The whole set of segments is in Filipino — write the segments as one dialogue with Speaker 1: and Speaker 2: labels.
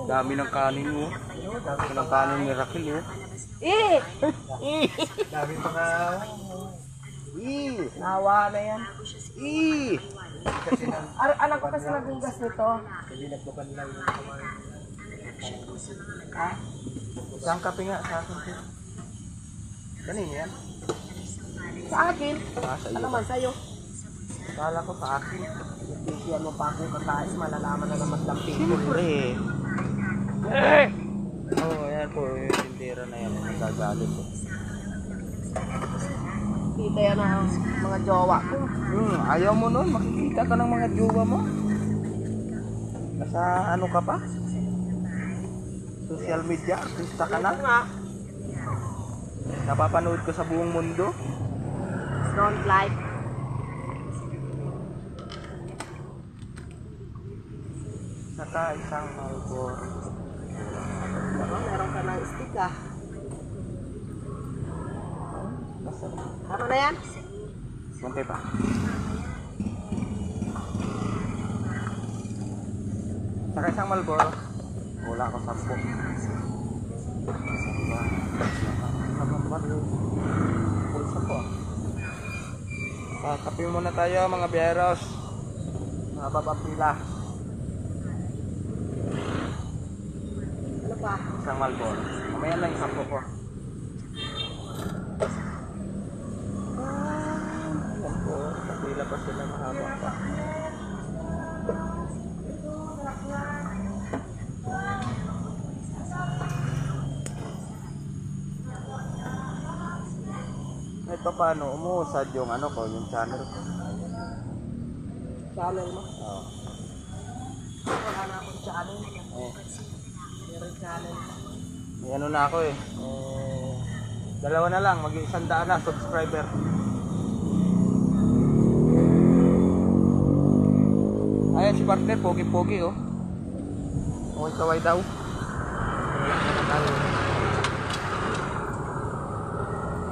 Speaker 1: Dami ng kanin mo. Dami ng kanin ni Raquel oh.
Speaker 2: Eh!
Speaker 1: Dami mga...
Speaker 2: Nawa na yan. Anak ko kasi nagunggas nito.
Speaker 1: Ha? Isang kape nga sa akin. Kanina yan?
Speaker 2: Sa akin?
Speaker 1: Ah, sa iyo.
Speaker 2: Ano man sa'yo?
Speaker 1: Kala ko sa akin.
Speaker 2: Bigyan mo pa akong kakain, malalaman na naman lang pito.
Speaker 1: Siyempre. Oo, yan po. Yung tindera na yan. Nagagalit po.
Speaker 2: Kita yan ang mga jowa ko.
Speaker 1: Ayaw mo nun. Makikita ka ng mga jowa mo. Nasa ano ka pa? Social media. Artista ka na.
Speaker 2: Nga,
Speaker 1: Napapanood ko sa buong mundo.
Speaker 2: don't like.
Speaker 1: Saka isang Malboro.
Speaker 2: Meron ka ng stick ah.
Speaker 1: Masarap.
Speaker 2: Tama na yan?
Speaker 1: Konti pa. Saka isang Malboro. Wala ako 10. Pulsa po. Kape muna tayo mga biyeros. Mga babapila.
Speaker 2: Ano pa?
Speaker 1: Isang Malboro. Mamaya lang yung 10 ko. Ayan po. Kapila pa sila mahaba pa. Ito paano, umuusad yung ano ko, yung channel ko.
Speaker 2: Channel mo?
Speaker 1: Oo.
Speaker 2: Wala na akong channel. Meron channel.
Speaker 1: May ano na ako eh. Dalawa na lang, mag-100 na subscriber. Ayan si partner, pogi-pogi oh. Okay kaway daw.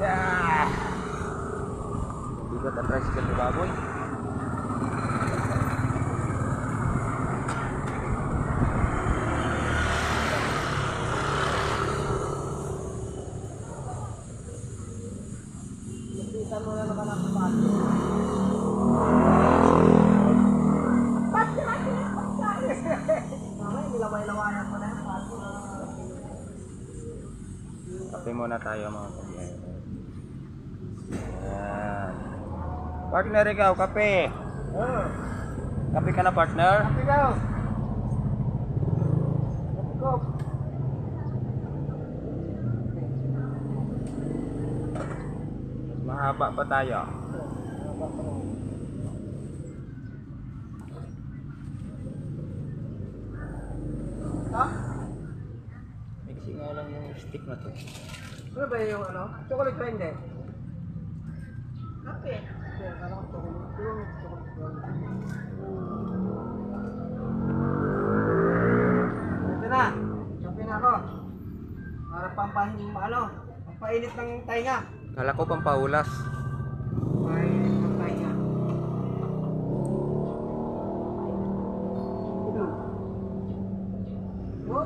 Speaker 1: Yeah. Bigat ang tricycle ni baboy.
Speaker 2: Nakita mo na naman ako pato. Mamaya, nilaway-lawayan ko na yung pato.
Speaker 1: Kape muna tayo mga kapatid. Ayan. Partner ikaw, kape. Kape ka na partner?
Speaker 2: Kape daw. Kape ko.
Speaker 1: Mahaba pa tayo.
Speaker 2: Ha?
Speaker 1: Mixi nga lang yung stick na to.
Speaker 2: Ano ba yung ano? Chocolate ba hindi? Kape. Hindi, akala ko chocolate. Yung chocolate. Ito na. Kape na ako. Para pampainit ng tainga.
Speaker 1: Kala ko pampaulas.
Speaker 2: Pampainit ng tainga. Ito. Ito.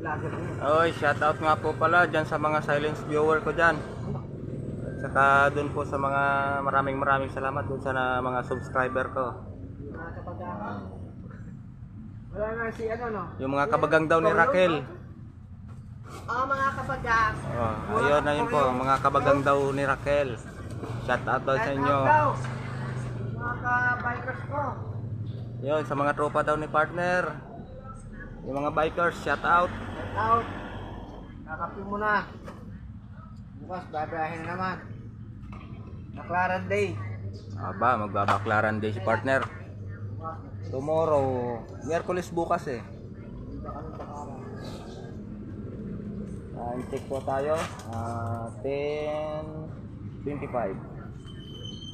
Speaker 2: Vlogger mo.
Speaker 1: Oy, shoutout nga po pala dyan sa mga silence viewer ko dyan. At saka dun po sa mga maraming salamat dun sa mga subscriber ko.
Speaker 2: Mga kapag-ama. Wala na si ano no?
Speaker 1: Yung mga kabagang daw ni Raquel.
Speaker 2: Mga kapag-ama.
Speaker 1: Oh, ayun na yun po, mga kabagang daw ni Raquel. Shoutout daw sa inyo.
Speaker 2: Mga ka-bikers ko.
Speaker 1: Yun, sa mga tropa daw ni partner. Yung mga bikers, shoutout.
Speaker 2: Out. Kakapi mo na. Bukas, babayahin na naman. Baklaran Day.
Speaker 1: Aba, magbabaklaran day si partner. Tomorrow, Miyerkules bukas eh. Time check po tayo. 10:25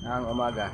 Speaker 1: ng umaga.